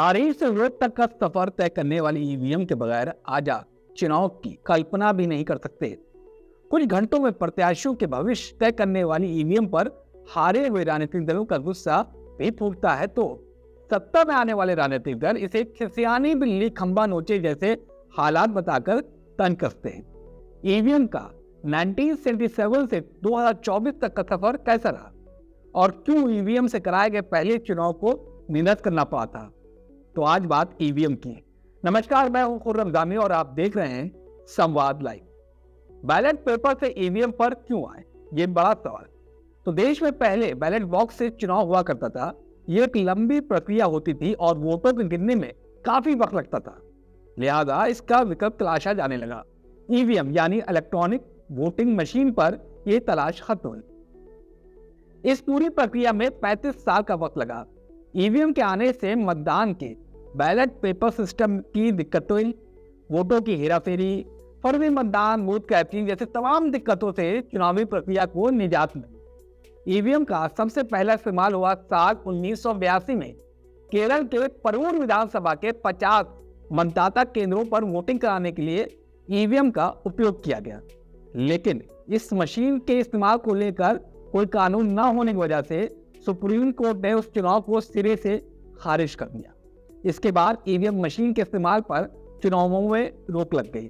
तारीख से रोज तक का सफर तय करने वाली ईवीएम के बगैर आजाद चुनाव की कल्पना भी नहीं कर सकते। कुछ घंटों में प्रत्याशियों के भविष्य तय करने वाली ईवीएम पर हारे हुए राजनीतिक दलों का गुस्सा भी फूटता है तो सत्ता में आने वाले राजनीतिक दल इसे खिसियानी बिल्ली खंबा नोचे जैसे हालात बताकर तंग कसते हैं। ईवीएम का 1977 से 2024 तक का सफर कैसा रहा और क्यों ईवीएम से कराए गए पहले चुनाव को निरस्त करना पड़ा था, तो आज बात ईवीएम की। नमस्कार, मैं हूं खुर्रम जामी और आप देख रहे हैं संवाद लाइव। बैलेट पेपर से ईवीएम पर क्यों आए, ये बड़ा सवाल। तो देश में पहले बैलेट बॉक्स से चुनाव हुआ करता था। ये एक लंबी प्रक्रिया होती थी और वोटों को गिनने में काफी वक्त लगता था, लिहाजा इसका विकल्प तलाशा जाने लगा। ईवीएम यानी इलेक्ट्रॉनिक वोटिंग मशीन पर यह तलाश खत्म हुई। इस पूरी प्रक्रिया में 35 साल का वक्त लगा। ईवीएम के आने से मतदान के बैलेट पेपर सिस्टम की दिक्कत हुई, वोटों की हेराफेरी, फर्जी मतदान, बूथ कैप्चरिंग जैसे तमाम दिक्कतों से चुनावी प्रक्रिया को निजात मिली। ईवीएम का सबसे पहला इस्तेमाल हुआ साल 1982 में केरल के परवूर विधानसभा के 50 मतदाता केंद्रों पर वोटिंग कराने के लिए ईवीएम का उपयोग किया गया। लेकिन इस मशीन के इस्तेमाल को लेकर कोई कानून न होने की वजह से सुप्रीम कोर्ट ने उस चुनाव को सिरे से खारिज कर दिया। इसके बाद ईवीएम मशीन के इस्तेमाल पर चुनावों में रोक लग गई।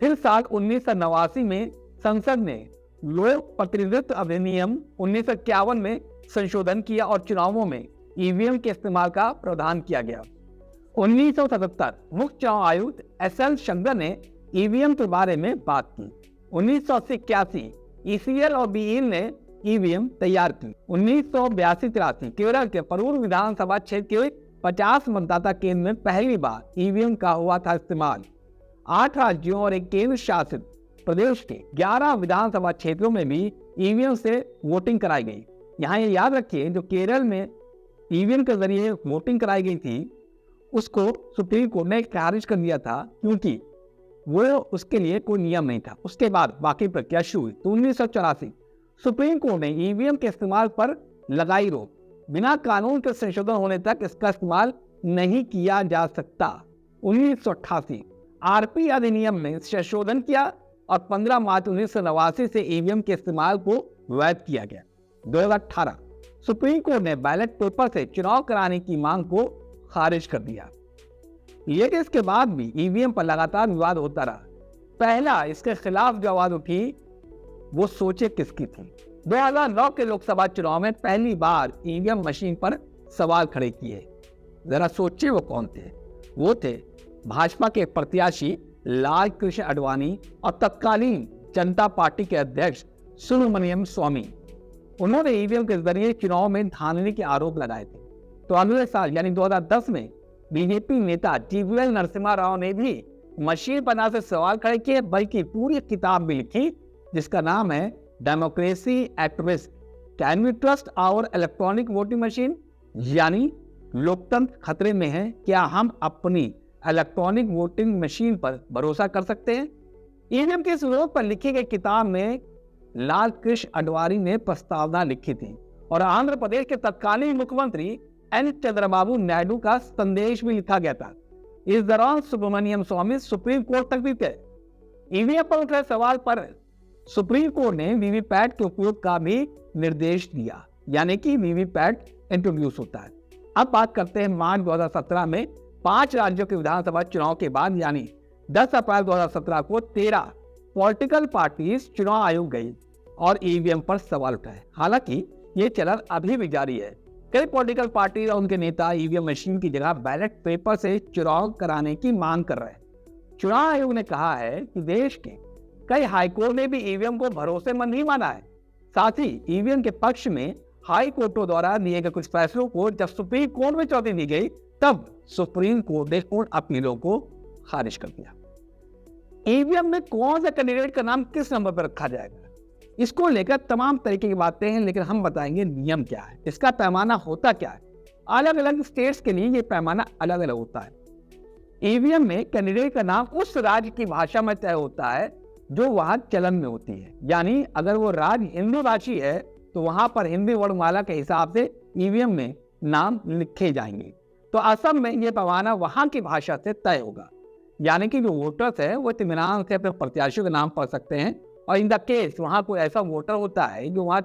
फिर साल 1989 में संसद ने लोक प्रतिनिधित्व अधिनियम 1951 में संशोधन किया और चुनावों में ईवीएम के इस्तेमाल का प्रावधान किया गया। 1977 मुख्य चुनाव आयुक्त SL शंकर ने ईवीएम के बारे में बात की। 1981 ECL और BEL ने ईवीएम तैयार की। 1982-83 केरल के परवूर विधानसभा क्षेत्र के 50 मतदाता केंद्र में पहली बार ईवीएम का हुआ था इस्तेमाल। 8 राज्यों और एक केंद्र शासित प्रदेश के 11 विधानसभा क्षेत्रों में भी ईवीएम से वोटिंग कराई गई। यहाँ ये याद रखिए, जो केरल में ईवीएम के जरिए वोटिंग कराई गई थी उसको सुप्रीम कोर्ट ने खारिज कर दिया था, क्योंकि वो उसके लिए कोई नियम नहीं था। उसके बाद बाकी प्रक्रिया शुरू हुई। तो 1984 सुप्रीम कोर्ट ने ईवीएम के इस्तेमाल पर लगाई रोक। बिना कानून के संशोधन होने तक इसका इस्तेमाल नहीं किया जा सकता। 1988 RP अधिनियम में संशोधन किया और 15 मार्च 1989 से ईवीएम के इस्तेमाल को वैध किया गया। 2018 सुप्रीम कोर्ट ने बैलेट पेपर से चुनाव कराने की मांग को खारिज कर दिया। लेकिन इसके बाद भी ईवीएम पर लगातार विवाद होता रहा। पहला इसके खिलाफ जो आवाज उठी वो सोचे किसकी थी। 2009 के लोकसभा चुनाव में पहली बार ईवीएम मशीन पर सवाल खड़े किए। जरा सोचिए वो कौन थे। वो थे भाजपा के प्रत्याशी लाल कृष्ण आडवाणी और तत्कालीन जनता पार्टी के अध्यक्ष सुब्रमण्यम स्वामी। उन्होंने ईवीएम के जरिए चुनाव में धांधली के आरोप लगाए थे। तो अगले साल यानी 2010 में बीजेपी नेता TVL नरसिम्हा राव ने भी मशीन बना से सवाल खड़े किए, बल्कि पूरी किताब भी लिखी जिसका नाम है democracy at risk, can we trust our electronic voting machine, यानी लोकतंत्र खतरे में है, क्या हम अपनी इलेक्ट्रॉनिक वोटिंग मशीन पर भरोसा कर सकते हैं। ईवीएम के इस विरोध पर लिखी गई किताब में लाल कृष्ण आडवाणी ने प्रस्तावना लिखी थी और आंध्र प्रदेश के तत्कालीन मुख्यमंत्री N चंद्रबाबू नायडू का संदेश भी लिखा गया था। इस दौरान सुब्रमण्यम स्वामी सुप्रीम कोर्ट तक भी गए। ईवीएम पर उठे सवाल पर सुप्रीम कोर्ट ने वीवीपैट के उपयोग का भी निर्देश दिया, यानी कि वीवीपैट इंट्रोड्यूस होता है। अब बात करते हैं मार्च 2017 में 5 राज्यों के विधानसभा चुनाव के बाद, यानी 10 अप्रैल 2017 को 13 पॉलिटिकल पार्टीज चुनाव आयोग गई और ईवीएम पर सवाल उठाए। हालांकि ये चलन अभी भी जारी है। कई पॉलिटिकल पार्टी और उनके नेता ईवीएम मशीन की जगह बैलेट पेपर से चुनाव कराने की मांग कर रहे हैं। चुनाव आयोग ने कहा है कि देश के कई हाईकोर्ट ने भी ईवीएम को भरोसेमंद नहीं माना है। साथ ही ईवीएम के पक्ष में हाई कोर्टों द्वारा दिए गए कुछ फैसलों को जब सुप्रीम कोर्ट में चुनौती दी गई, तब सुप्रीम कोर्ट ने उन अपीलों को खारिज कर दिया। ईवीएम में कौन सा कैंडिडेट का नाम किस नंबर पर रखा जाएगा, इसको लेकर तमाम तरीके की बातें हैं, लेकिन हम बताएंगे नियम क्या है, इसका पैमाना होता क्या है। अलग अलग स्टेट्स के लिए ये पैमाना अलग अलग होता है। ईवीएम में कैंडिडेट का नाम उस राज्य की भाषा में तय होता है जो वहां चलन में होती है। यानी अगर वो राज्य हिंदू राशि है तो वहां पर हिंदी वर्णमाला के हिसाब से ईवीएम में नाम लिखे जाएंगे। तो असम में ये पैमाना वहां की भाषा से तय होगा, यानी कि जो वोटर्स है वो इत्मीनान से अपने प्रत्याशियों के नाम पढ़ सकते हैं। और इन द केस वहाँ कोई ऐसा वोटर होता है जो वहाँ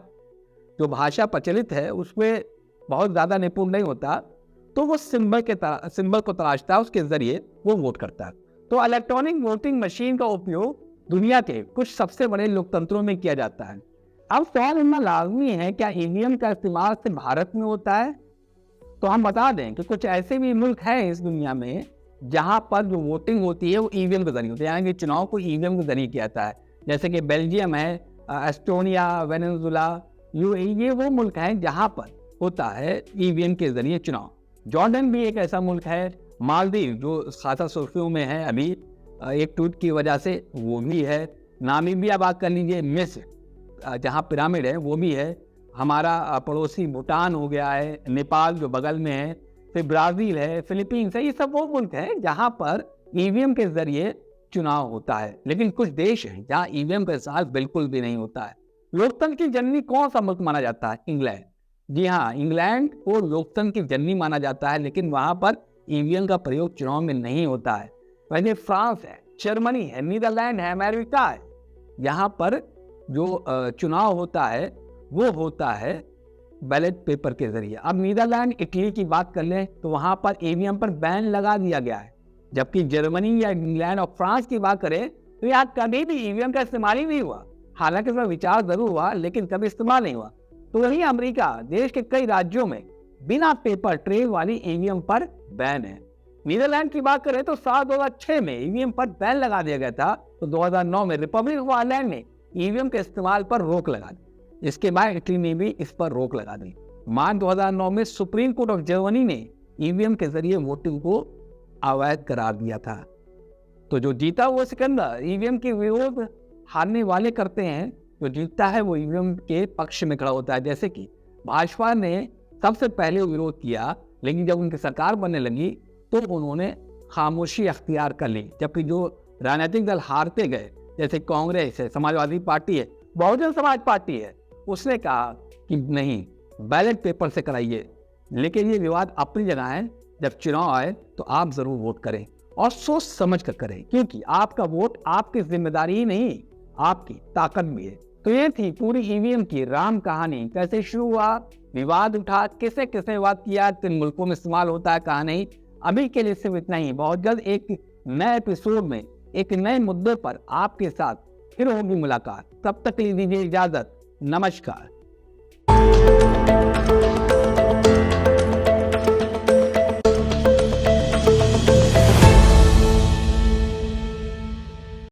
जो भाषा प्रचलित है उसमें बहुत ज़्यादा निपुण नहीं होता, तो वो सिंबल को तलाशता है, उसके जरिए वो वोट करता है। तो इलेक्ट्रॉनिक वोटिंग मशीन का उपयोग दुनिया के कुछ सबसे बड़े लोकतंत्रों में किया जाता है। अब सवाल इतना लाजमी है, क्या ईवीएम का इस्तेमाल सिर्फ भारत में होता है? तो हम बता दें कि कुछ ऐसे भी मुल्क हैं इस दुनिया में जहां पर जो वोटिंग होती है वो ईवीएम के जरिए होती है, यानी कि चुनाव को ईवीएम के जरिए किया जाता है। जैसे कि बेल्जियम है, एस्टोनिया, वेनेजुला, यूएई, ये वो मुल्क हैं जहां पर होता है ईवीएम के जरिए चुनाव। जॉर्डन भी एक ऐसा मुल्क है, मालदीव जो खासा सुर्खियों में है अभी एक ट्वीट की वजह से, वो भी है। नामीबिया बात कर लीजिए, मिस्र जहाँ पिरामिड है वो भी है। हमारा पड़ोसी भूटान हो गया है, नेपाल जो बगल में है, फिर ब्राज़ील है, फिलीपींस है। ये सब वो मुल्क हैं जहाँ पर ईवीएम के जरिए चुनाव होता है। लेकिन कुछ देश हैं जहाँ ईवीएम का इस्तेमाल बिल्कुल भी नहीं होता है। लोकतंत्र की जननी कौन सा मुल्क माना जाता है? इंग्लैंड। जी हाँ, इंग्लैंड को लोकतंत्र की जननी माना जाता है, लेकिन वहाँ पर ईवीएम का प्रयोग चुनाव में नहीं होता है। वैसे फ्रांस है, जर्मनी है, नीदरलैंड है, अमेरिका है, यहाँ पर जो चुनाव होता है वो होता है बैलेट पेपर के जरिए। अब नीदरलैंड, इटली की बात कर लें तो वहाँ पर ईवीएम पर बैन लगा दिया गया है, जबकि जर्मनी या इंग्लैंड और फ्रांस की बात करें तो यहाँ कभी भी ईवीएम का इस्तेमाल ही नहीं हुआ। हालांकि इसमें विचार जरूर हुआ, लेकिन कभी इस्तेमाल नहीं हुआ। तो वही अमेरिका, देश के कई राज्यों में बिना पेपर ट्रेल वाली ईवीएम पर बैन है। नीदरलैंड की बात करें तो साल 2006 में ईवीएम पर बैन लगा दिया गया था, तो 2009 में रिपब्लिक ऑफ आयरलैंड ने ईवीएम के इस्तेमाल पर रोक लगा दी। इसके बाद इटली ने भी इस पर रोक लगा दी। मार्च 2009 में सुप्रीम कोर्ट ऑफ जर्मनी ने ईवीएम के जरिए वोटिंग को अवैध करार दिया था। तो जो जीता वो सिकंदर ईवीएम के विरोध हारने वाले करते हैं, जो जीतता है वो ईवीएम के पक्ष में खड़ा होता है। जैसे कि भाजपा ने सबसे पहले विरोध किया, लेकिन जब उनकी सरकार बनने लगी तो उन्होंने खामोशी अख्तियार कर ली, जबकि जो राजनीतिक दल हारते गए, जैसे कांग्रेस है, समाजवादी पार्टी है, बहुजन समाज पार्टी है, उसने कहा कि नहीं, बैलेट पेपर से कराइए। लेकिन ये विवाद अपनी जगह है, जब चुनाव आए तो आप जरूर वोट करें और सोच समझ कर करें, क्योंकि आपका वोट आपकी जिम्मेदारी ही नहीं, आपकी ताकत भी है। तो ये थी पूरी ईवीएम की राम कहानी। कैसे शुरू हुआ, विवाद उठा, किसने किसने विवाद किया, किन मुल्कों में इस्तेमाल होता है, कहा नहीं। अभी के लिए सिर्फ इतना ही। बहुत जल्द एक नए एपिसोड में एक नए मुद्दे पर आपके साथ फिर होगी मुलाकात। तब तक लीजिए इजाजत। नमस्कार।